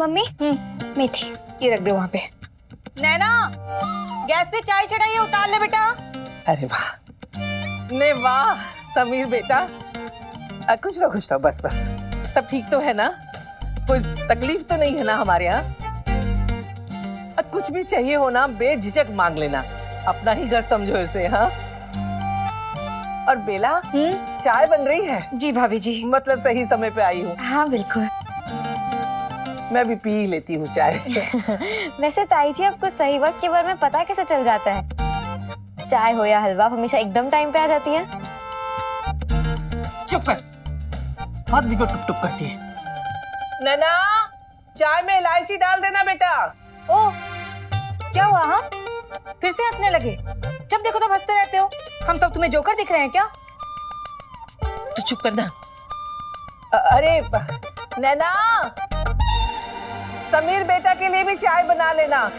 Mummy मेथी ये रख दे वहां पे। नैना गैस पे चाय चढ़ाइए, उतार ले बेटा। अरे वाह ने वाह समीर बेटा, कुछ ना बस सब ठीक तो है ना? कोई तकलीफ तो नहीं है ना हमारे यहाँ? कुछ भी चाहिए हो ना बेझिझक मांग लेना, अपना ही घर समझो इसे। हाँ और बेला चाय बन रही है? जी भाभी जी। मतलब सही समय पे आई हूँ। हाँ बिल्कुल। मैं भी पी लेती हूँ चाय। वैसे ताई जी आपको सही वक्त के बारे में पता कैसे चल जाता है? चाय हो या हलवा हमेशा एकदम टाइम पे आ जाती है। चुप कर, हाथ भी टुप टुप करती है। नैना चाय में इलायची डाल देना बेटा। ओ क्या हुआ? हाँ फिर से हंसने लगे? जब देखो तब हंसते रहते हो। हम सब तुम्हें जोकर दिख रहे हैं क्या? तो चुप करना। अरे नैना, समीर बेटा के लिए भी चाय बना लेना।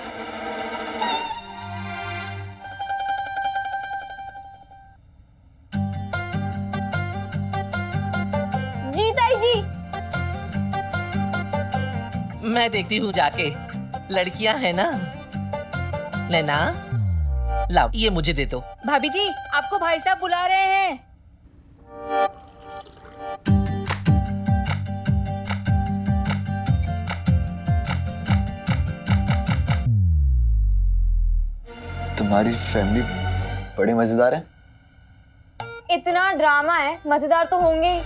जी ताई जी। मैं देखती हूँ जाके, लड़कियां है ना। नैना लाओ ये मुझे दे दो। भाभी जी आपको भाई साहब बुला रहे हैं। तुम्हारी फैमिली बड़ी मजेदार है। इतना ड्रामा है, मजेदार तो होंगे ही।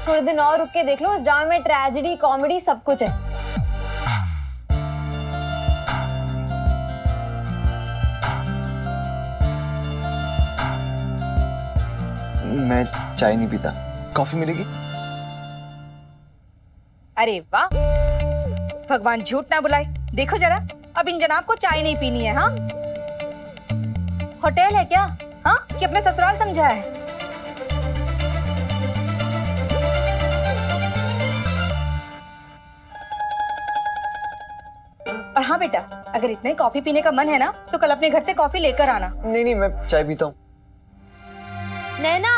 थोड़े दिन और रुक के देख लो, इस ड्रामे में ट्रेजेडी कॉमेडी सब कुछ है। मैं चाय नहीं पीता, कॉफी मिलेगी? अरे वाह, भगवान झूठ ना बुलाए। देखो जरा, अब इन जनाब को चाय नहीं पीनी है। हाँ होटल है क्या? हाँ कि अपने ससुराल समझा है? और हाँ बेटा, अगर इतने कॉफी पीने का मन है ना तो कल अपने घर से कॉफी लेकर आना। नहीं मैं चाय पीता हूँ। नैना,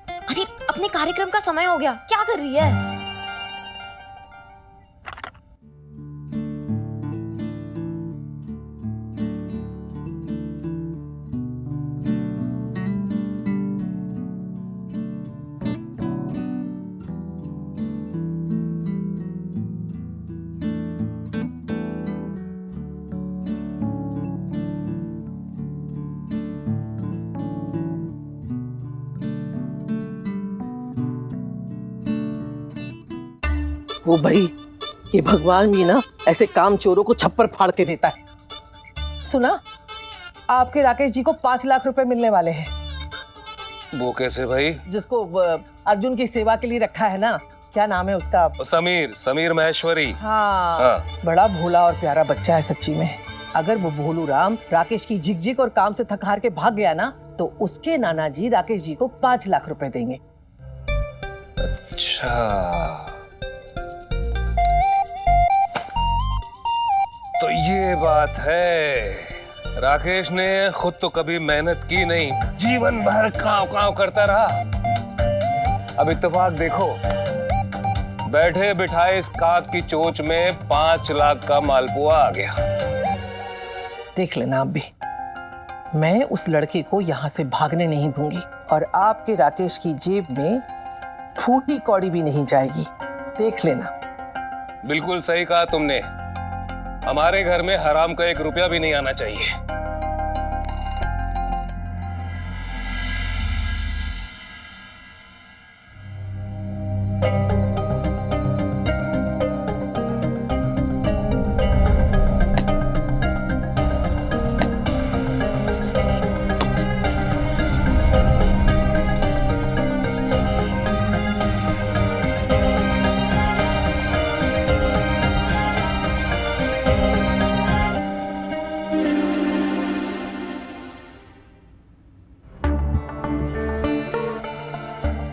अरे अपने कार्यक्रम का समय हो गया, क्या कर रही है? वो भाई, ये भगवान भी ना ऐसे काम चोरों को छप्पर फाड़ के देता है। सुना, आपके राकेश जी को 5 लाख रुपए मिलने वाले हैं। वो कैसे भाई? जिसको अर्जुन की सेवा के लिए रखा है ना, क्या नाम है उसका? समीर महेश्वरी। हाँ, बड़ा भोला और प्यारा बच्चा है सच्ची में। अगर वो भोलू राम राकेश की झिकझिक और काम से थक हार के भाग गया ना, तो उसके नाना जी राकेश जी को 5 लाख रुपए देंगे। अच्छा, तो ये बात है। राकेश ने खुद तो कभी मेहनत की नहीं, जीवन भर कांव करता रहा। अब इत्तेफाक देखो, बैठे बिठाए इस काक की चोंच में 5 लाख का मालपुआ आ गया। देख लेना आप भी, मैं उस लड़के को यहाँ से भागने नहीं दूंगी और आपके राकेश की जेब में फूटी कौड़ी भी नहीं जाएगी। देख लेना। बिल्कुल सही कहा तुमने, हमारे घर में हराम का 1 रुपया भी नहीं आना चाहिए।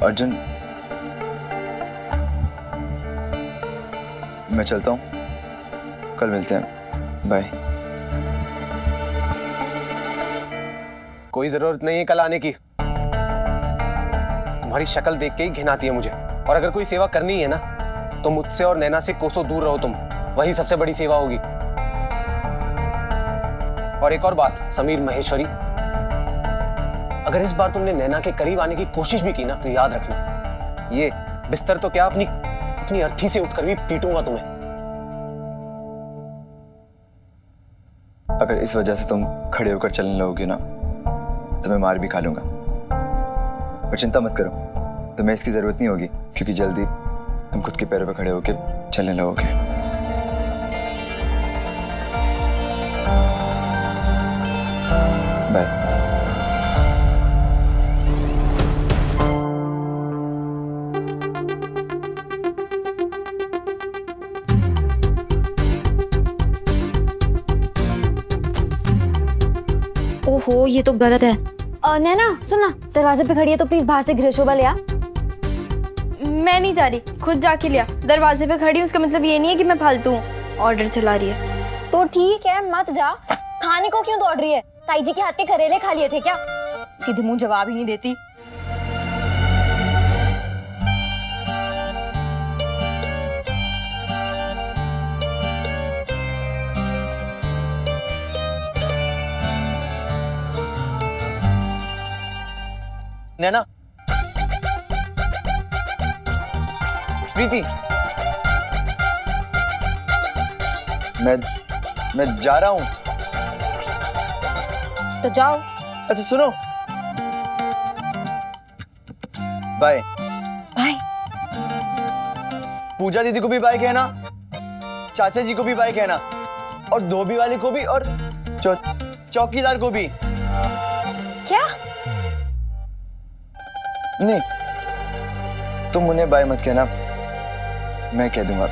अर्जुन, मैं चलता हूँ, कल मिलते हैं, बाय। कोई जरूरत नहीं है कल आने की। तुम्हारी शक्ल देख के ही घिन आती है मुझे। और अगर कोई सेवा करनी है ना, तो मुझसे और नैना से कोसों दूर रहो तुम, वही सबसे बड़ी सेवा होगी। और एक और बात, समीर महेश्वरी, अगर इस बार तुमने नैना के करीब आने की कोशिश भी की ना, तो याद रखना, ये बिस्तर तो क्या, अपनी अर्थी से उठकर भी पीटूंगा तुम्हें। अगर इस वजह से तुम खड़े होकर चलने लगोगे ना, तो मैं मार भी खा लूंगा। पर चिंता मत करो, तुम्हें इसकी जरूरत नहीं होगी, क्योंकि जल्दी तुम खुद के पैरों पर खड़े होकर चलने लगोगे। बाय। ओहो, ये तो गलत है। नैना सुनना, दरवाजे पे खड़ी है तो प्लीज बाहर से घृशोबा ले आ। मैं नहीं जा रही, खुद जाके लिया। दरवाजे पे खड़ी हूँ उसका मतलब ये नहीं है कि मैं फालतू हूँ। ऑर्डर चला रही है तो ठीक है, मत जा। खाने को क्यों दौड़ रही है? ताई जी के हाथ के करेले खा लिए थे क्या? सीधे मुंह जवाब ही नहीं देती। नैना, प्रीति, मैं जा रहा हूं। तो जाओ। अच्छा सुनो, बाय। बाय। पूजा दीदी को भी बाय कहना, चाचा जी को भी बाय कहना, और धोबी वाले को भी, और चौकीदार को भी। क्या? नहीं, तुम उन्हें बाय मत कहना, मैं कह दूंगा।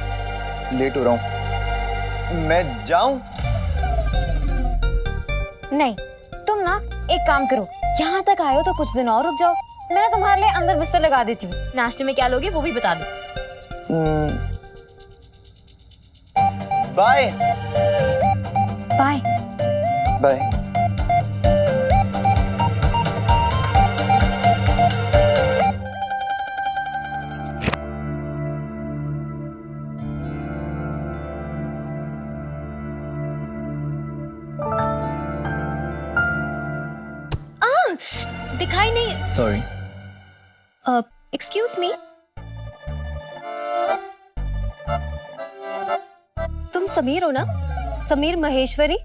लेट हो रहा हूं, मैं जाऊं? नहीं, तुम ना एक काम करो, यहाँ तक आए हो तो कुछ दिन और रुक जाओ। मैं ना तुम्हारे लिए अंदर बिस्तर लगा देती हूँ। नाश्ते में क्या लोगे वो भी बता दो। Bye bye. बाय। दिखाई नहीं। सॉरी। एक्सक्यूज मी, तुम समीर हो ना? समीर महेश्वरी?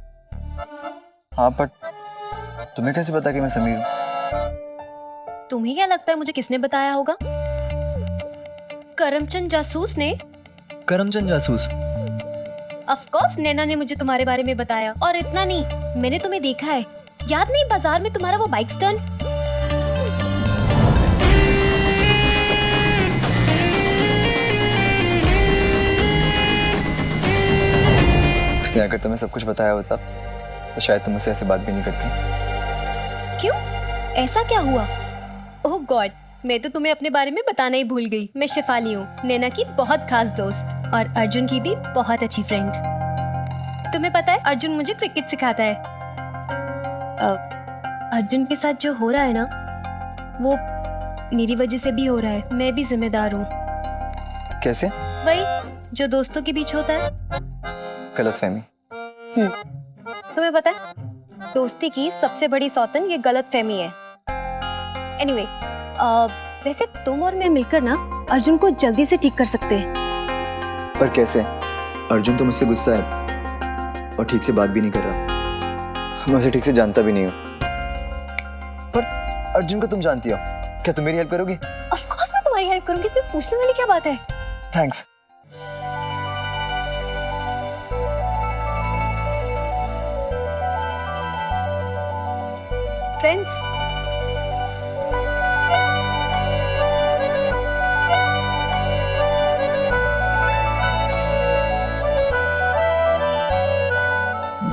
हाँ, पर तुम्हें कैसे पता कि मैं समीर हूँ? तुम्हें क्या लगता है मुझे किसने बताया होगा? करमचंद जासूस ने। करमचंद जासूस? ऑफ कोर्स, नैना ने मुझे तुम्हारे बारे में बताया। और इतना नहीं, मैंने तुम्हें देखा है। याद नहीं, बाजार में तुम्हारा वो बाइक स्टंट? उसने अगर तुम्हें सब कुछ बताया होता तो शायद तुम मुझसे ऐसे बात भी नहीं करती। क्यों? ऐसा क्या हुआ? ओह गॉड, मैं तो तुम्हें अपने बारे में बताना ही भूल गई। मैं शिफाली हूँ, नैना की बहुत खास दोस्त और अर्जुन की भी बहुत अच्छी फ्रेंड। तुम्हें पता है, अर्जुन मुझे क्रिकेट सिखाता है। अर्जुन के साथ जो हो रहा है ना, वो मेरी वजह से भी हो रहा है। मैं भी जिम्मेदार हूँ। कैसे? वही जो दोस्तों के बीच होता है। गलतफहमी। तुम्हें पता है, दोस्ती की सबसे बड़ी सौतन ये गलतफहमी है। एनीवे, वैसे तुम और मैं मिलकर ना अर्जुन को जल्दी से ठीक कर सकते हैं। पर कैसे? अर्जुन तो मुझसे गुस्सा है और ठीक से बात भी नहीं कर रहा। मैं उसे ठीक से जानता भी नहीं हूँ। पर अर्जुन को तुम जानती हो, क्या तुम मेरी हेल्प करोगी? ऑफ कोर्स मैं तुम्हारी हेल्प करूंगी, इसमें पूछने वाली क्या बात है? थैंक्स। फ्रेंड्स,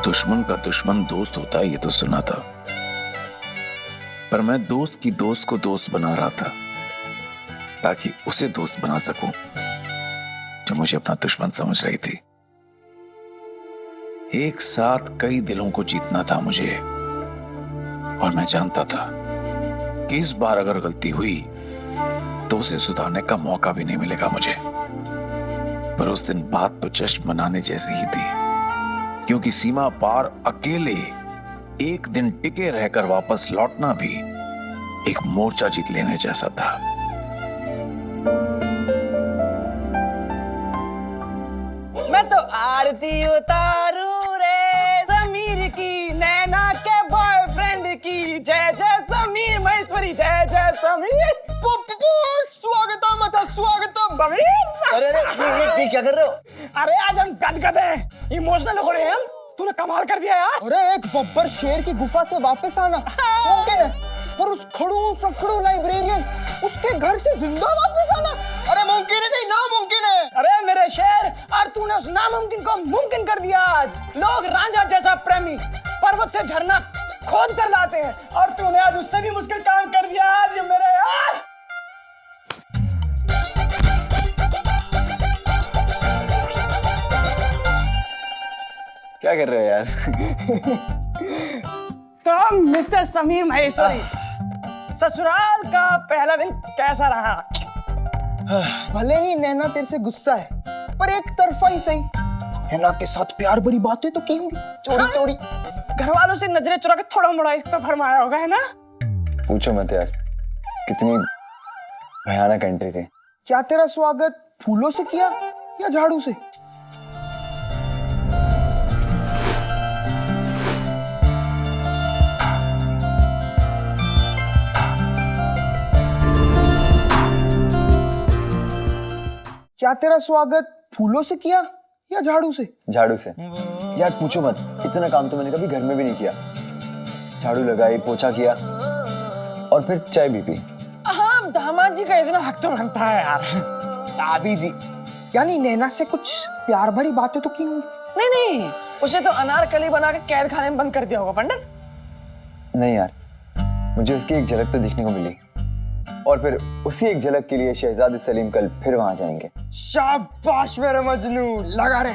दुश्मन का दुश्मन दोस्त होता है, ये तो सुना था, पर मैं दोस्त की दोस्त को दोस्त बना रहा था ताकि उसे दोस्त बना सकूं जो मुझे अपना दुश्मन समझ रही थी। एक साथ कई दिलों को जीतना था मुझे, और मैं जानता था कि इस बार अगर गलती हुई तो उसे सुधारने का मौका भी नहीं मिलेगा मुझे। पर उस दिन बात तो जश्न मनाने जैसी ही थी, क्योंकि सीमा पार अकेले एक दिन टिके रहकर वापस लौटना भी एक मोर्चा जीत लेने जैसा था। मैं तो आरती उतारू रे समीर की, नैना के बॉयफ्रेंड की। जय जय समीर महेश्वरी, जय जय समीर। स्वागतम अथा स्वागतम। समीर अरे ये क्या कर रहे हो? अरे आज हम गदगद हैं, इमोशनल हो रहे हैं हम। तूने कमाल कर दिया यार। अरे एक बब्बर शेर की गुफा से वापस आना मुमकिन है, पर उस खड़ू सखड़ू लाइब्रेरियन उसके घर से जिंदा वापस आना, अरे मुमकिन है नहीं, नामुमकिन है। अरे मेरे शेर, और तूने उस नामुमकिन को मुमकिन कर दिया। आज लोग रांझा जैसा प्रेमी पर्वत से झरना खोद कर लाते हैं, और तूने आज उससे भी मुश्किल काम कर दिया। आज ये मेरे यार। क्या कर रहे हो यार? तो मिस्टर समीर महेश्वरी, ससुराल का पहला दिन कैसा रहा? भले ही नैना तेरे से गुस्सा है, पर एक तरफा ही सही। नैना के साथ प्यार भरी बातें तो की होंगी, चोरी चोरी। घर वालों से नजरें चुरा के थोड़ा मोड़ा इसको तो फरमाया होगा, है ना? पूछो मत यार, कितनी भयानक एंट्री थी। क्या तेरा स्वागत फूलों से किया या झाड़ू से? क्या तेरा स्वागत फूलों से किया या झाड़ू से? झाड़ू से। यार पूछो मत, इतना काम तो मैंने कभी घर में भी नहीं किया। झाड़ू लगाई, पोछा किया और फिर चाय भी पी। हाँ, दामाद जी का इतना हक तो बनता है यार। भाभी जी, यानी नैना से कुछ प्यार भरी बातें तो की होंगी? नहीं नहीं, उसे तो अनारकली बना के कैद खाने में बंद कर दिया होगा पंडित। नहीं यार, मुझे उसकी एक झलक तो दिखने को मिली, और फिर उसी एक झलक के लिए शहजादे सलीम कल फिर वहां जाएंगे। शाबाश मेरे मजनू, लगा रे।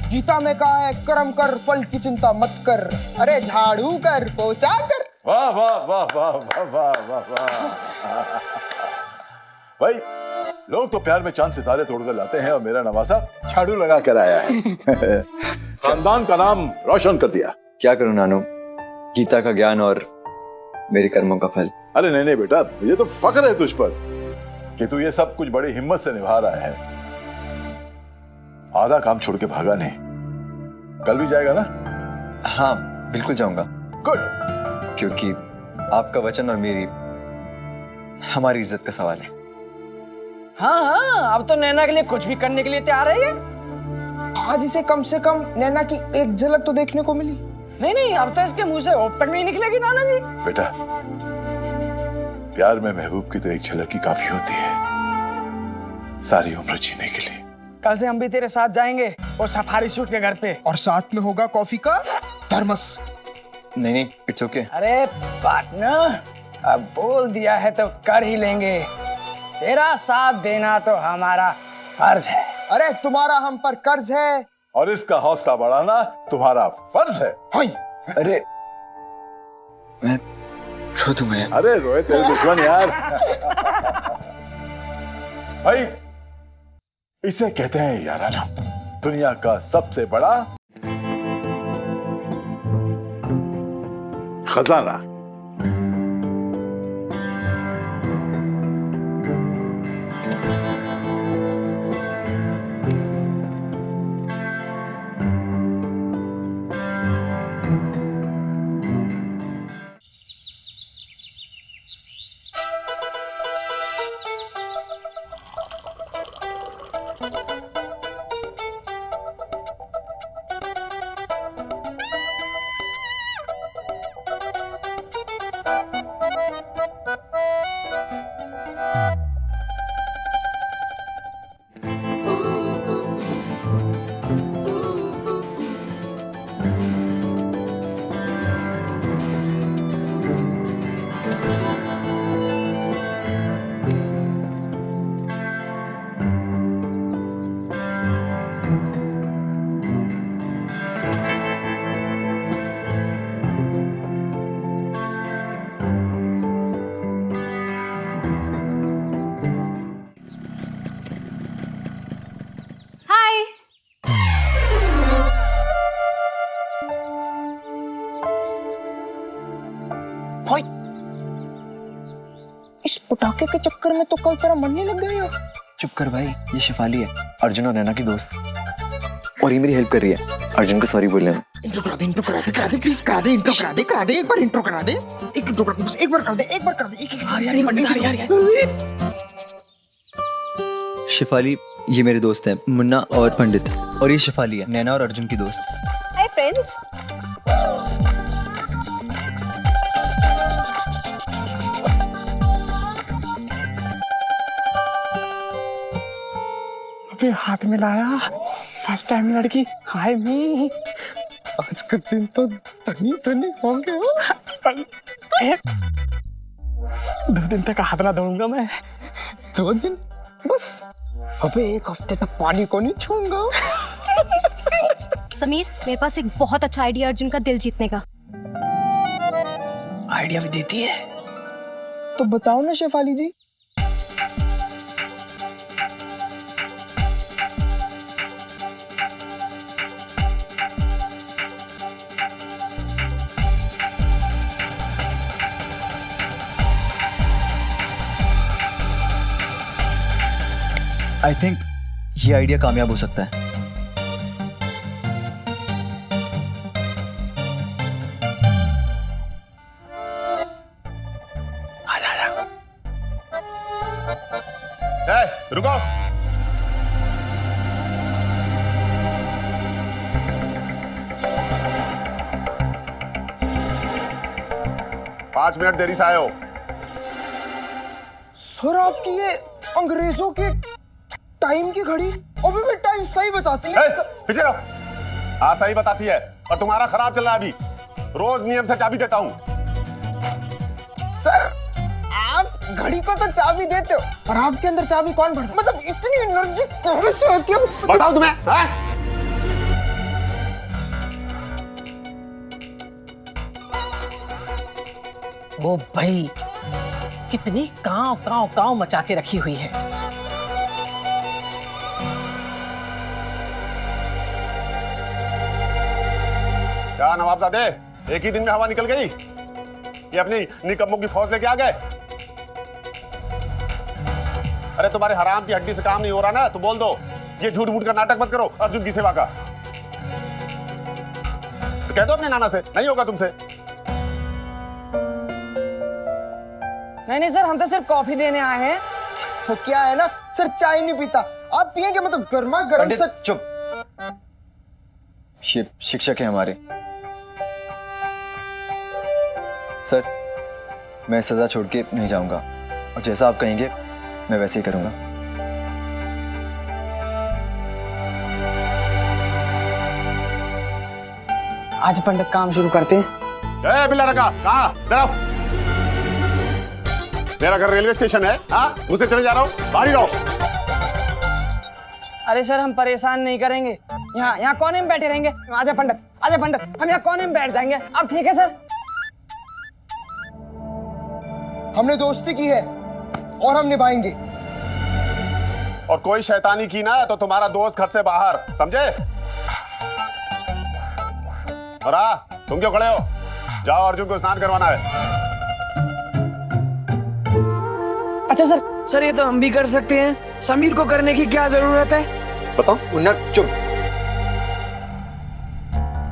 गीता में कहा है कर्म कर फल की चिंता मत कर, अरे झाड़ू कर पोछा कर। वाह वाह वाह वाह वाह वाह वाह वाह। भाई लोग तो प्यार में चांद सितारे तोड़कर लाते हैं, और मेरा नवासा झाड़ू लगा कर आया है। खानदान का नाम रोशन कर दिया। क्या करूं नानू, गीता का ज्ञान और मेरे कर्मों का फल। अरे नहीं नहीं बेटा, मुझे तो फख्र है तुझ पर कि तू ये सब कुछ बड़ी हिम्मत से निभा रहा है। आधा काम छोड़ के भागा नहीं। कल भी जाएगा ना? हाँ बिल्कुल जाऊंगा। गुड। क्योंकि आपका वचन और मेरी हमारी इज्जत का सवाल है। हाँ हाँ, अब तो नैना के लिए कुछ भी करने के लिए तैयार है ये। आज इसे कम से कम नैना की एक झलक तो देखने को मिली। नहीं नहीं, अब तो इसके मुंह से ओप तक नहीं निकलेगी नाना जी। बेटा, प्यार में महबूब की तो एक झलक ही काफी होती है सारी उम्र जीने के लिए। कल से हम भी तेरे साथ जाएंगे वो सफारी शूट के घर पे, और साथ में होगा कॉफी का थर्मस। नहीं नहीं, इट्स ओके। अरे पार्टनर, अब बोल दिया है तो कर ही लेंगे। तेरा साथ देना तो हमारा फर्ज है। अरे तुम्हारा हम पर कर्ज है, और इसका हौसला बढ़ाना तुम्हारा फर्ज है। हाय। अरे मैं रो दूंगा यार। अरे रोए तेरे दुश्मन यार। भाई इसे कहते हैं याराना, दुनिया का सबसे बड़ा खजाना। राके के चक्कर में तो कल तेरा मन नहीं लग गया यार। चुप कर भाई, ये शिफाली है, अर्जुन और नैना की दोस्त, और ये मेरी हेल्प कर रही है अर्जुन को सॉरी बोलने में। इंट्रो करा दे प्लीज, करा दे, इंट्रो करा दे, एक बार इंट्रो करा दे, एक इंट्रो करा दे, बस एक बार कर दे, एक बार कर दे, एक यार। शिफाली ये मेरे दोस्त हैं मुन्ना और पंडित, और ये शिफाली है नैना और अर्जुन की दोस्त। Hi friends. अबे हाथ में लाया, फर्स्ट टाइम लड़की, हाय मी। आज का दिन तो धनी धनी होंगे। 2 दिन तक हाथ ना धोऊंगा मैं, 2 दिन बस। अबे 1 हफ्ते तक पानी को नहीं छूऊंगा। समीर, मेरे पास एक बहुत अच्छा आइडिया अर्जुन का दिल जीतने का। आइडिया भी देती है तो बताओ ना शेफाली जी। आई थिंक ये आइडिया कामयाब हो सकता है। रुको, 5 मिनट देरी से आए हो। सर आपकी ये अंग्रेजों के टाइम की घड़ी अभी भी टाइम सही बताती है। पीछे रहो। हाँ सही बताती है, और तुम्हारा खराब चल रहा है अभी। रोज नियम से चाबी देता हूँ। सर आप घड़ी को तो चाबी देते हो, पर आपके अंदर चाबी कौन भरता है? मतलब इतनी एनर्जी कहाँ से आती है? बताओ तुम्हें, हाँ? ओ भाई, कितनी कांव कांव कांव मचा के रखी हुई है। क्या नवाबजादे, एक ही दिन में हवा निकल गई? ये अपनी निकम्मों की फौज लेके आ गए? अरे तुम्हारे हराम की हड्डी से काम नहीं हो रहा ना, तो बोल दो। ये झूठ मूठ का नाटक मत करो अर्जुन की सेवा का। तो कह दो अपने नाना से, नहीं होगा तुमसे। नहीं सर, हम तो सिर्फ कॉफी देने आए हैं। तो क्या है ना सर, चाय नहीं पीता, आप पिएंगे मतलब गर्मा गर्म। पंडित सर चुप, ये शिक्षक है हमारे। सर मैं सजा छोड़ के नहीं जाऊंगा, और जैसा आप कहेंगे मैं वैसे ही करूंगा। आज पंडित काम शुरू करते हैं। ए बिल्ला रखा, कहाँ? इधर आओ। मेरा घर रेलवे स्टेशन है, हाँ? मुझसे चले जा रहा हूँ, बाहर ही रहो। अरे सर, हम परेशान नहीं करेंगे। यहाँ कोने में बैठे रहेंगे। आजा पंडित, हम यहाँ कोने में बैठ जाएंगे। अब ठीक है सर? हमने दोस्ती की है और हम निभाएंगे। और कोई शैतानी की ना तो तुम्हारा दोस्त घर से बाहर, समझे? और तुम क्यों खड़े हो? जाओ, अर्जुन को स्नान करवाना है। अच्छा सर, ये तो हम भी कर सकते हैं। समीर को करने की क्या जरूरत है? बताओ। मुन्ना चुप।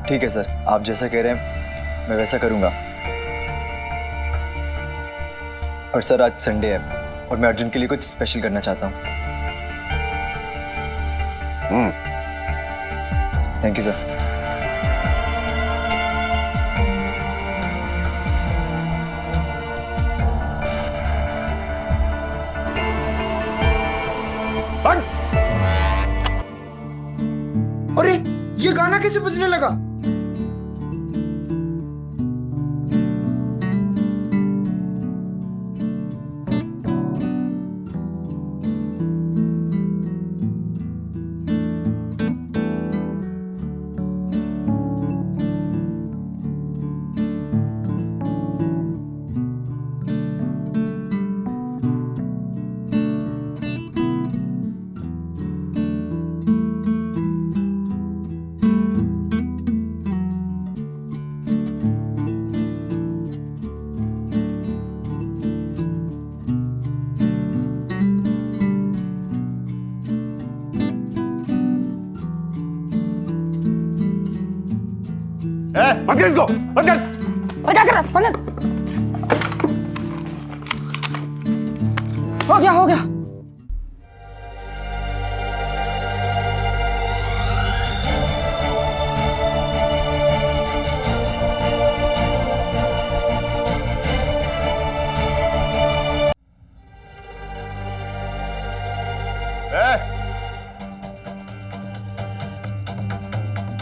ठीक है सर, आप जैसा कह रहे हैं मैं वैसा करूंगा। और सर आज संडे है और मैं अर्जुन के लिए कुछ स्पेशल करना चाहता हूँ। Thank you sir. अरे ये गाना कैसे बजने लगा? मत कर इसको, मत कर। क्या कर रहा है पलट? हो गया हो गया।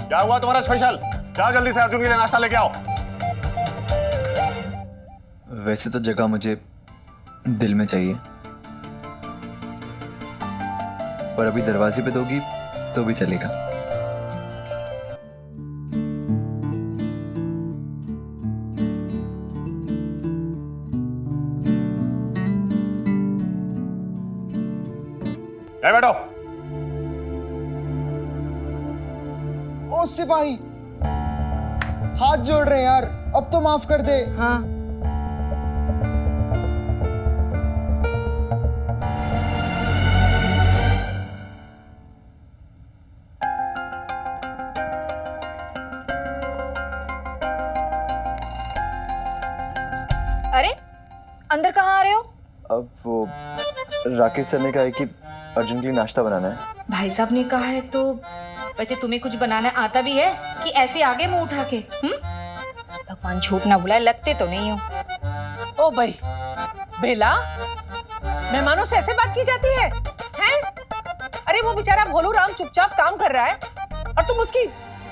क्या हुआ तुम्हारा स्पेशल? जाओ जल्दी से अर्जुन के लिए नाश्ता लेके आओ। वैसे तो जगह मुझे दिल में चाहिए, पर अभी दरवाजे पे दोगी तो भी चलेगा। बैठो। ओ सिपाही, हाथ जोड़ रहे हैं यार, अब तो माफ कर दे। हाँ अरे अंदर कहाँ आ रहे हो? अब वो राकेश सर ने कहा है कि अर्जुन के लिए नाश्ता बनाना है। भाई साहब ने कहा है तो वैसे तुम्हें कुछ बनाना आता भी है कि ऐसे आगे मुंह उठा के? भगवान झूठ ना बुलाए, लगते तो नहीं हो। ओ भाई बेला, मेहमानों से ऐसे बात की जाती है हैं? अरे वो बेचारा भोलू राम चुपचाप काम कर रहा है और तुम उसकी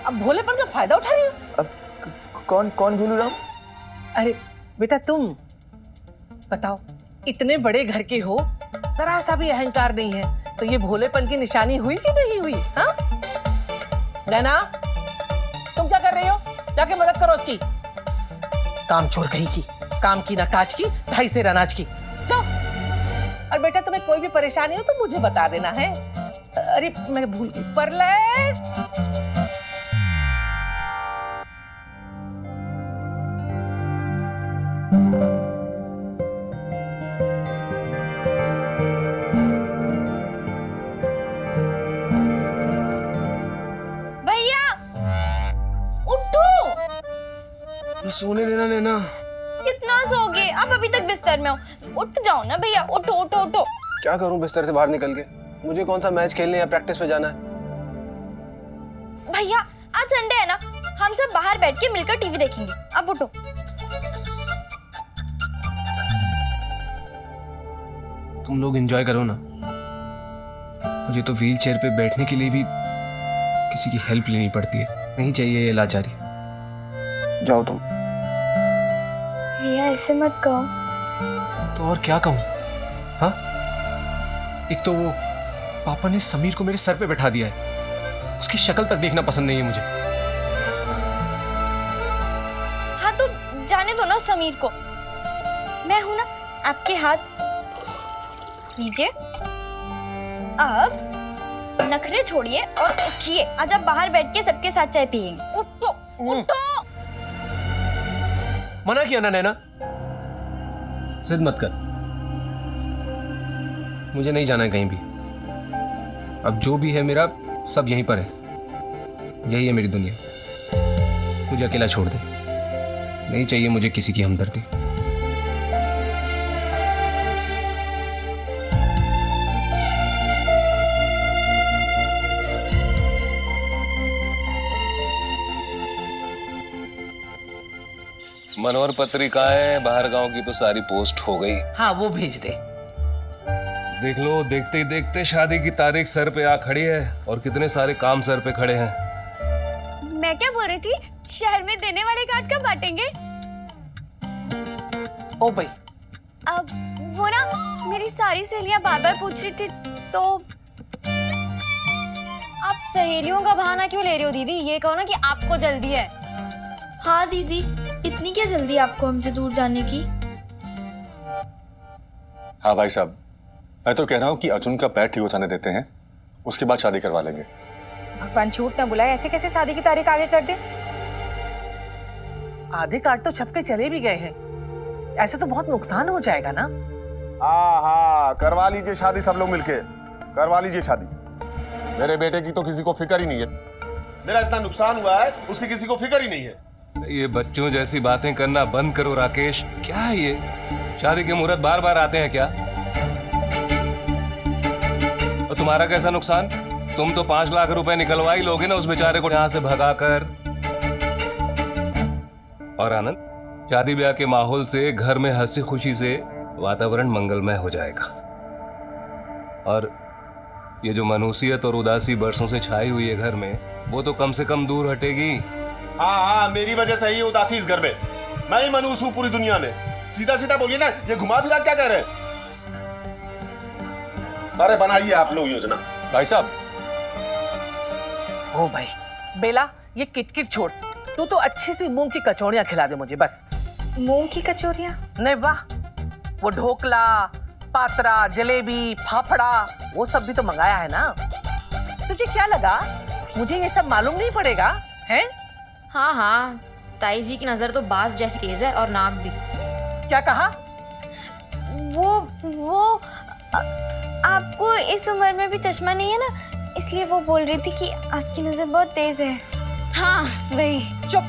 अब भोलेपन का फायदा उठा रही हो। अब कौन कौन भोलू राम? अरे बेटा तुम बताओ, इतने बड़े घर के हो, जरा सा भी अहंकार नहीं है तो ये भोलेपन की निशानी हुई कि नहीं हुई? हाँ नैना, तुम क्या कर रही हो? जाके मदद करो उसकी। काम चोर कहीं की, काम की ना काज की, ढाई से अनाज की। जाओ। और बेटा तुम्हें कोई भी परेशानी हो तो मुझे बता देना है। अरे मैं भूल गई, परले। भैया उठो, सोने देना नैना। कितना सोओगे? आप अभी तक बिस्तर में हो, उठ जाओ ना भैया, उठो उठो उठो। क्या करूं बिस्तर से बाहर निकल के? मुझे कौन सा मैच खेलने या प्रैक्टिस पे जाना है? भैया आज संडे है ना, हम सब बाहर बैठ के मिलकर टीवी देखेंगे। अब उठो। तुम लोग एंजॉय करो ना, मुझे तो व्हील चेयर पे बैठने के लिए भी किसी की हेल्प लेनी पड़ती है। नहीं चाहिए ये लाचारी। जाओ तुम। भैया ऐसे मत कहो। तो और क्या कहूं? हाँ, एक तो वो पापा ने समीर को मेरे सर पे बैठा दिया है, उसकी शक्ल तक देखना पसंद नहीं है मुझे। हाँ तो जाने दो ना समीर को, मैं हूं ना आपके हाथ। लीजिए, अब नखरे छोड़िए और उठिए। आज आप बाहर बैठ के सबके साथ चाय पियेंगे। उठो उठो। मना किया ना नैना, जिद मत कर। मुझे नहीं जाना है कहीं भी। अब जो भी है मेरा सब यहीं पर है, यही है मेरी दुनिया। मुझे अकेला छोड़ दे, नहीं चाहिए मुझे किसी की हमदर्दी। मनोहर पत्रिकाएं बाहर गांव की तो सारी पोस्ट हो गई। हाँ वो भेज दे। देख लो, देखते ही देखते शादी की तारीख सर पे आ खड़ी है और कितने सारे काम सर पे खड़े हैं। मैं क्या बोल रही थी, शहर में देने वाले कार्ड कब बांटेंगे? ओ भाई अब वो ना मेरी सारी सहेलियां बार बार पूछ रही थी तो। आप सहेलियों का बहाना क्यों ले रही हो दीदी? ये कहो ना कि आपको जल्दी है। हाँ दीदी, इतनी क्या जल्दी आपको हमसे दूर जाने की? हाँ भाई साहब, मैं तो कह रहा हूँ कि अर्जुन का पैर ठीक हो जाने देते हैं, उसके बाद शादी करवा लेंगे। भगवान झूठ ना बुलाए, ऐसे कैसे शादी की तारीख आगे कर दे? आधे कार्ड तो छप के चले भी गए हैं, ऐसे तो बहुत नुकसान हो जाएगा ना। हाँ, करवा लीजिए शादी, सब लोग मिलके करवा लीजिए शादी। मेरे बेटे की तो किसी को फिक्र ही नहीं है। मेरा इतना नुकसान हुआ है, उसकी किसी को फिक्र ही नहीं है। ये बच्चों जैसी बातें करना बंद करो राकेश। क्या है ये? शादी के मुहूर्त बार बार आते हैं क्या? और तुम्हारा कैसा नुकसान? तुम तो 5 लाख रुपए निकलवा ही लोगे ना उस बेचारे को यहाँ से भगाकर। और आनंद, शादी ब्याह के माहौल से घर में हंसी खुशी से वातावरण मंगलमय हो जाएगा। और ये जो मनहूसियत और उदासी बरसों से छाई हुई है घर में, वो तो कम से कम दूर हटेगी। हाँ, मेरी वजह से ही उदासी इस घर में। मैं ही मनहूस हूँ पूरी दुनिया में। सीधा सीधा बोलिए ना, ये घुमा फिरा क्या कह रहे हैं? अरे बनाइए आप लोग योजना। भाई साहब। ओ भाई बेला, ये किटकिट छोड़, तू तो अच्छी सी मूंग की कचौड़ियां खिला दे मुझे बस। मूंग की कचौरियां? नहीं वाह, वो ढोकला, पात्रा, जलेबी, फाफड़ा, वो सब भी तो मंगाया है ना। तुझे क्या लगा मुझे ये सब मालूम नहीं पड़ेगा हैं? हाँ हाँ, ताई जी की नजर तो बाज जैसी तेज है और नाक भी। क्या कहा? वो आपको इस उम्र में भी चश्मा नहीं है ना, इसलिए वो बोल रही थी कि आपकी नजर बहुत तेज है। हाँ वही। चुप,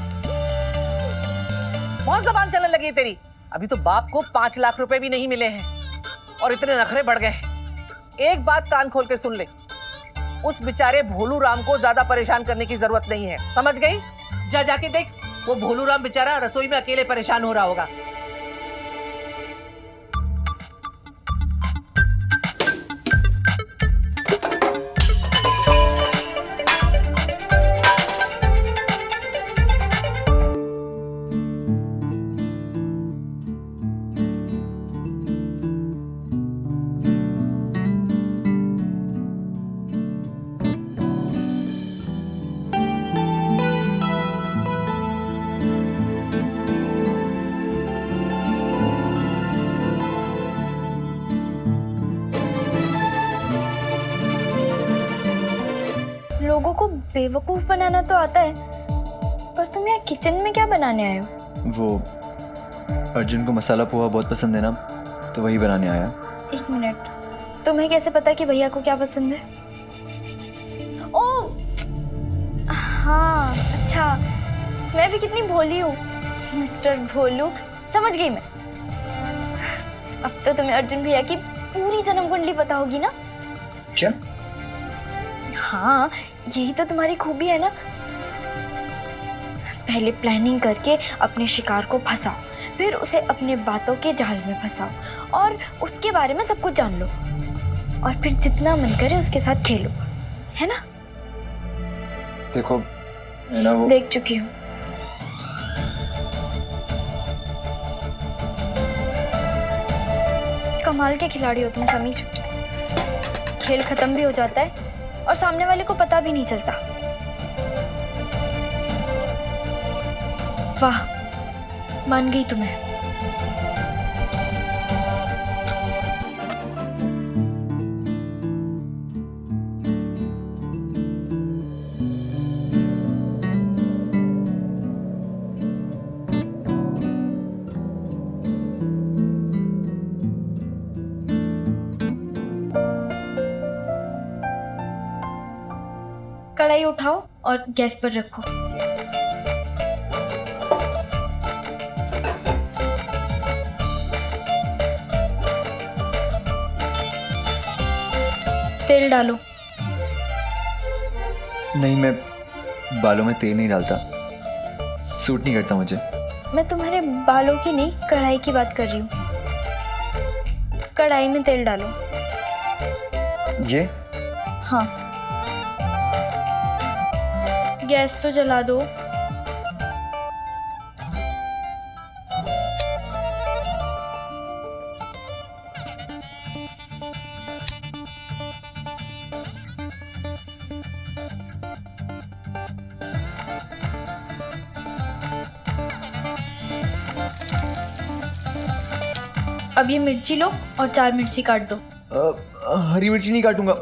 बहुत जबान चलने लगी है तेरी। अभी तो बाप को 5 लाख रुपए भी नहीं मिले हैं और इतने नखरे बढ़ गए। एक बात कान खोल के सुन ले, उस बेचारे भोलू राम को ज्यादा परेशान करने की जरूरत नहीं है, समझ गई? जा जाके देख, वो भोलू राम बेचारा रसोई में अकेले परेशान हो रहा होगा। लोगों को बेवकूफ बनाना तो आता है, पर तुम यहाँ किचन में क्या बनाने आए हो? वो अर्जुन को मसाला पोहा बहुत पसंद है ना, तो वही बनाने आया। 1 मिनट, तुम्हें कैसे पता कि भैया को क्या पसंद है? ओह हाँ, अच्छा, मैं भी कितनी भोली हूँ, मिस्टर भोलू। समझ गई मैं। अब तो तुम्हें अर्जुन भैया की पूरी जन्म कुंडली पता होगी ना? क्या? हाँ, यही तो तुम्हारी खूबी है ना। पहले प्लानिंग करके अपने शिकार को फंसाओ, फिर उसे अपने बातों के जाल में फंसाओ और उसके बारे में सब कुछ जान लो, और फिर जितना मन करे उसके साथ खेलो, है ना? देखो है ना, वो देख चुकी हूँ। कमाल के खिलाड़ी हो तुम समीर। खेल खत्म भी हो जाता है और सामने वाले को पता भी नहीं चलता। वाह, मान गई तुम्हें। कढ़ाई उठाओ और गैस पर रखो। तेल डालो। नहीं, मैं बालों में तेल नहीं डालता, सूट नहीं करता मुझे। मैं तुम्हारे बालों की नहीं, कढ़ाई की बात कर रही हूँ। कढ़ाई में तेल डालो। ये? हाँ, गैस तो जला दो। अब ये मिर्ची लो और 4 मिर्ची काट दो। हरी मिर्ची नहीं काटूंगा,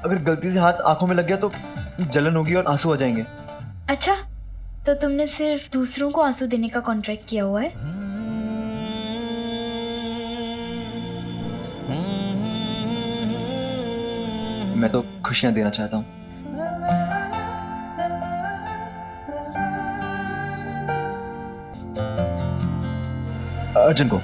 अगर गलती से हाथ आंखों में लग गया तो जलन होगी और आंसू आ जाएंगे। अच्छा, तो तुमने सिर्फ दूसरों को आंसू देने का कॉन्ट्रैक्ट किया हुआ है? मैं तो खुशियां देना चाहता हूँ। अर्जुन को।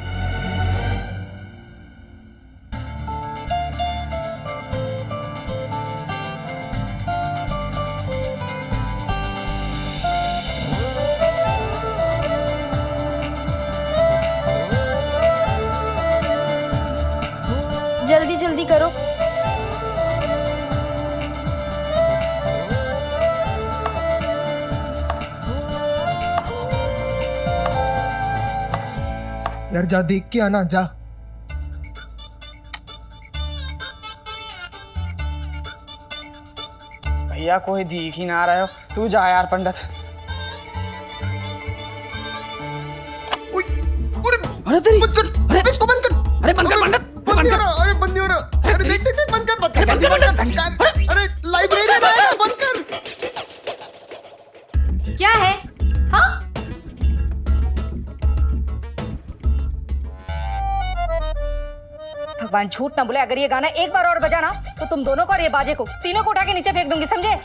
जल्दी जल्दी करो। यार जा देख के आना, जा। भैया कोई दिख ही ना रहा हो, तू जा यार पंडित। अरे तेरी बंद कर, अरे इसको बंद कर। अरे बंद कर पंडित, बंद नहीं हो रहा, अरे बंद नहीं हो रहा। अरे देख देख बंद कर, बंद कर। अरे लाइब्रेरी में है, बंद कर। क्या है? हाँ, भगवान झूठ ना बोले, अगर ये गाना एक बार और बजा ना तो तुम दोनों को और ये बाजे को तीनों को उठा के नीचे फेंक दूंगी, समझे?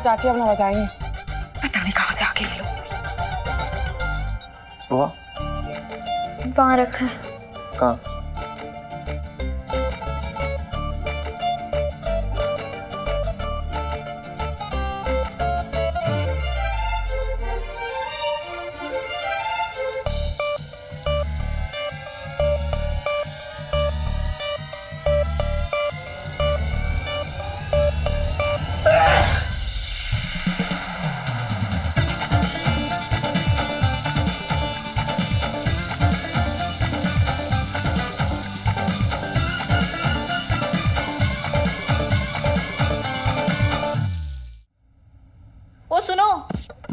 चाची अपना बताएंगे। पता नहीं कहां से आके ये लोग। बुआ वहां रखा है। कहाँ? ओ सुनो,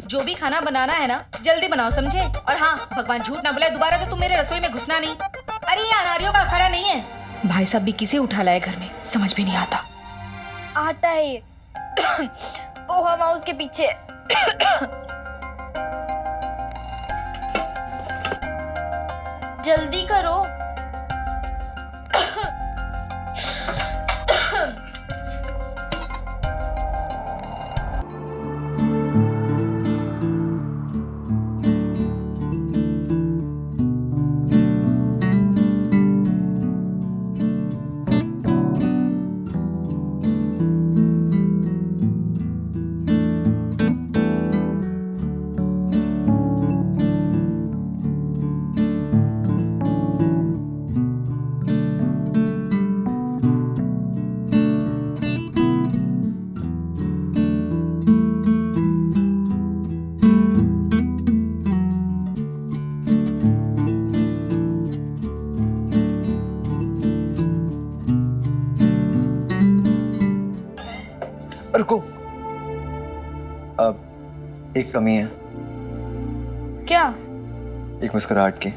जो भी खाना बनाना है ना जल्दी बनाओ, समझे? और हाँ, भगवान झूठ ना बोले, दोबारा तो तुम मेरे रसोई में घुसना नहीं। अरे ये अनारियों का अखाड़ा नहीं है। भाई साहब भी किसे उठा लाए घर में, समझ भी नहीं आता। आता है ये। ओह माउस के पीछे। जल्दी करो। रुको, अब एक कमी है। क्या? एक मुस्कुराहट की।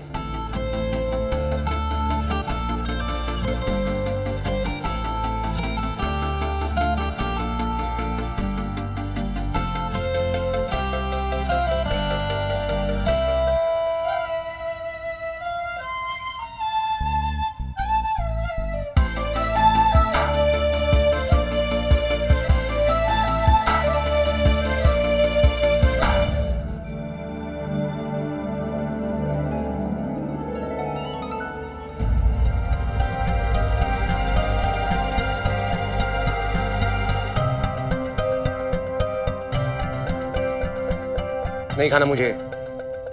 नहीं खाना मुझे,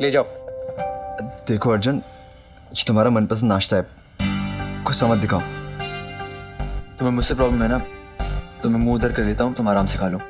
ले जाओ। देखो अर्जुन, ये तुम्हारा मनपसंद नाश्ता है, कुछ समझ दिखाओ। तुम्हें मुझसे प्रॉब्लम है ना, तो मैं मुंह उधर कर लेता हूँ, तुम आराम से खा लो।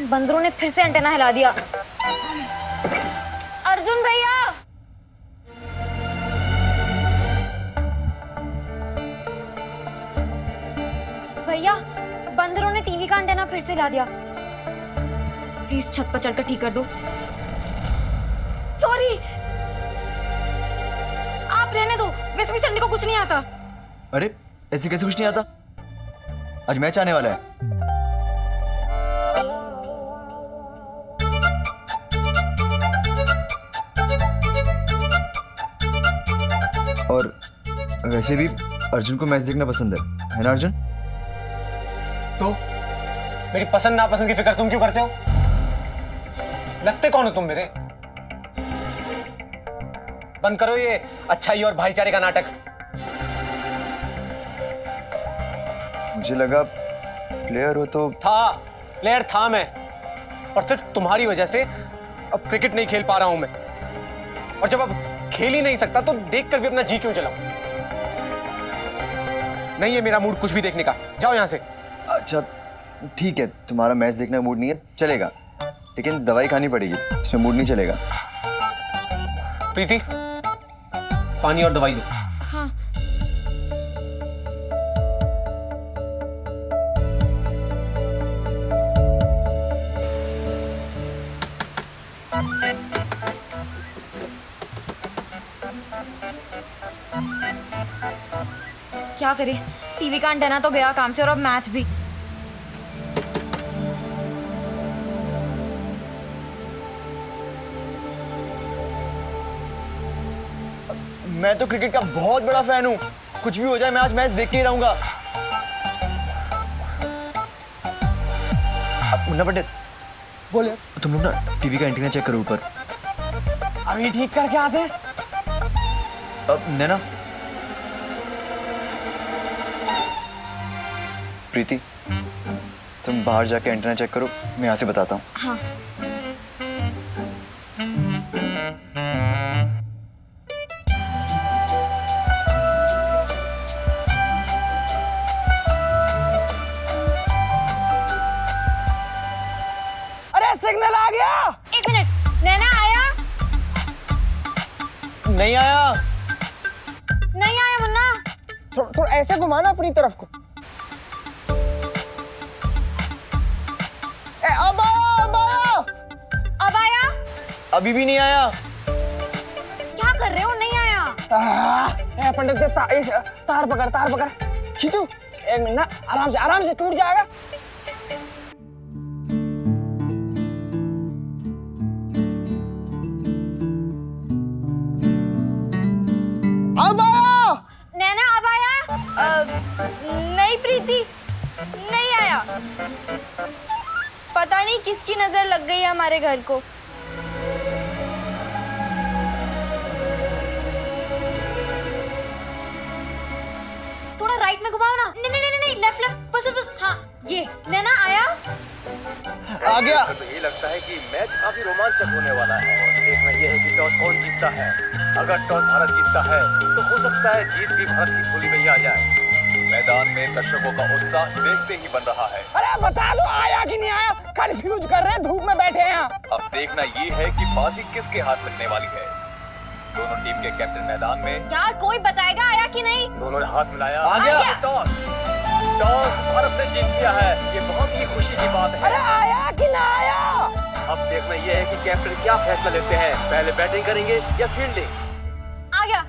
बंदरों ने फिर से एंटेना हिला दिया। अर्जुन भैया, भैया बंदरों ने टीवी का एंटेना फिर से हिला दिया। प्लीज छत पर चढ़कर ठीक कर दो। सॉरी, आप रहने दो, वैसे भी संडे को कुछ नहीं आता। अरे ऐसे कैसे कुछ नहीं आता? आज मैच आने वाला है। और वैसे भी अर्जुन को मैच देखना पसंद है ना अर्जुन? तो मेरी पसंद नापसंद की फिक्र तुम क्यों करते हो? लगते कौन हो तुम मेरे? बंद करो ये अच्छाई और भाईचारे का नाटक। मुझे लगा प्लेयर हो तो। प्लेयर था मैं, और सिर्फ तुम्हारी वजह से अब क्रिकेट नहीं खेल पा रहा हूं मैं। और जब अब खेल ही नहीं सकता तो देखकर भी अपना जी क्यों जलाऊं? नहीं है मेरा मूड कुछ भी देखने का, जाओ यहां से। अच्छा ठीक है, तुम्हारा मैच देखने का मूड नहीं है, चलेगा, लेकिन दवाई खानी पड़ेगी, इसमें मूड नहीं चलेगा। प्रीति, पानी और दवाई दो। हाँ। क्या करे, टीवी का एंटेना तो गया काम से और अब मैच भी। मैं तो क्रिकेट का बहुत बड़ा फैन हूँ, कुछ भी हो जाए मैं आज मैच देख के ही रहूंगा। मुन्ना पंडित, बोले तुम लोग ना टीवी का एंटीना चेक करो ऊपर। अभी ठीक करके आते हैं। अब नैना, प्रीति, तुम बाहर जाके एंटीना चेक करो, मैं यहाँ से बताता हूँ। हाँ। अरे सिग्नल आ गया। एक मिनट, नैना आया? नहीं आया। नहीं आया मुन्ना। थोड़ा ऐसे घुमाना अपनी तरफ को। अब आया, अब आया। अब आया? अभी भी नहीं आया। क्या कर रहे हो? नहीं आया। पंडित तार पकड़, तार पकड़, खींचो। एक मिनट ना, आराम से टूट जाएगा। अब आया। नैना अब आया? नहीं प्रीति, नहीं आया। पता नहीं किसकी नजर लग गई है हमारे घर को। थोड़ा राइट में घुमाओ ना। नहीं नहीं नहीं नहीं, लेफ्ट, बस। हाँ, ये नैना आया? आ गया। तो ये लगता है कि मैच काफी रोमांचक होने वाला है। और देखना ये है कि टॉस कौन जीतता है। अगर टॉस भारत जीतता है तो हो सकता है जीत भी भारत की झोली में ही आ जाए। मैदान में दर्शकों का उत्साह देखते ही बन रहा है। अरे बता दो आया कि नहीं आया, कंफ्यूज कर रहे हैं, धूप में बैठे हैं। अब देखना ये है कि बाजी किसके हाथ लगने वाली है। दोनों टीम के कैप्टन मैदान में। यार कोई बताएगा आया कि नहीं? दोनों ने हाथ मिलाया। आ गया। टॉस भारत ने जीत लिया है, ये बहुत ही खुशी की बात है। अरे आया कि ना आया? अब देखना ये है कि कैप्टन क्या फैसला लेते हैं, पहले बैटिंग करेंगे या फील्डिंग। आ गया।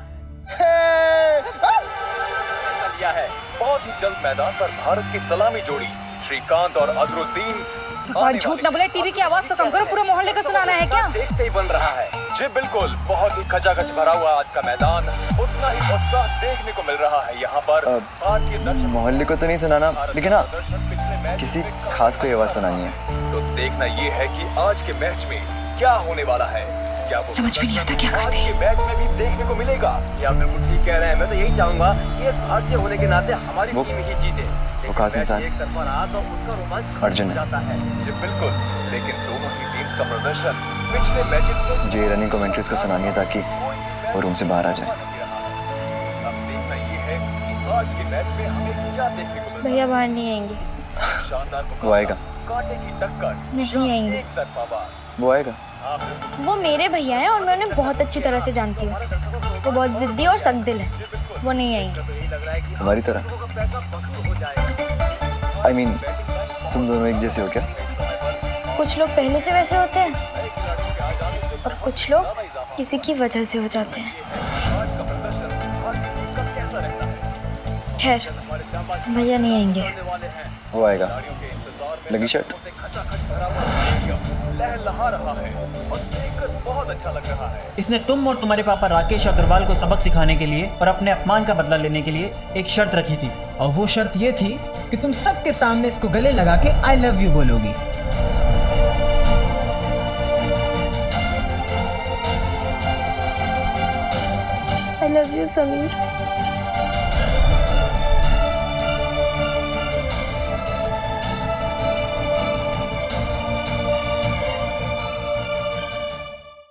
लिया है। बहुत ही जल्द मैदान पर भारत की सलामी जोड़ी श्रीकांत और अजरुद्दीन। भगवान झूठ ना बोले, टीवी की आवाज तो कम करो, पूरे मोहल्ले को सुनाना है क्या? देखते ही बन रहा है। जी बिल्कुल, बहुत ही खचाखच भरा हुआ आज का मैदान, उतना ही उत्साह देखने को मिल रहा है यहाँ पर। भारतीय दर्शक मोहल्ले को तो नहीं सुनाना, लेकिन हाँ पिछले मैच किसी खास को ये आवाज सुनानी है। तो देखना ये है कि आज के मैच में क्या होने वाला है। क्या समझ में नहीं आता क्या करते हैं। मैच में भी देखने को मिलेगा या बिल्कुल ठीक कह रहे हैं। मैं तो यही चाहूंगा कि भारतीय होने के नाते हमारी टीम ही जीते। वो खास इंसान एक तरफा रहा तो उसका रोमांच अर्जुन है। जाता है। जी बिल्कुल, लेकिन दोनों ही टीम्स का प्रदर्शन पिछले मैचेस में मुझे रनिंग कमेंट्रीज को सुनानी है ताकि वो रूम से बाहर आ जाए। अब देखना ये है कि आज के मैच में हमें क्या देखने को मिलेगा। भैया बाहर नहीं आएंगे। शानदार वो आएगा। नहीं आएंगे। वो आएगा। वो मेरे भैया हैं और मैं उन्हें बहुत अच्छी तरह से जानती हूँ। वो बहुत जिद्दी और सख्त-दिल है। वो नहीं आएंगे। हमारी तरह। I mean, तुम दोनों एक जैसे हो क्या? कुछ लोग पहले से वैसे होते हैं और कुछ लोग किसी की वजह से हो जाते हैं। खैर, भैया नहीं आएंगे। वो आएगा। लगी शर्ट? इसने तुम और तुम्हारे पापा राकेश अग्रवाल को सबक सिखाने के लिए और अपने अपमान का बदला लेने के लिए एक शर्त रखी थी। और वो शर्त ये थी कि तुम सबके सामने इसको गले लगा के आई लव यू बोलोगी। I love you Sameer.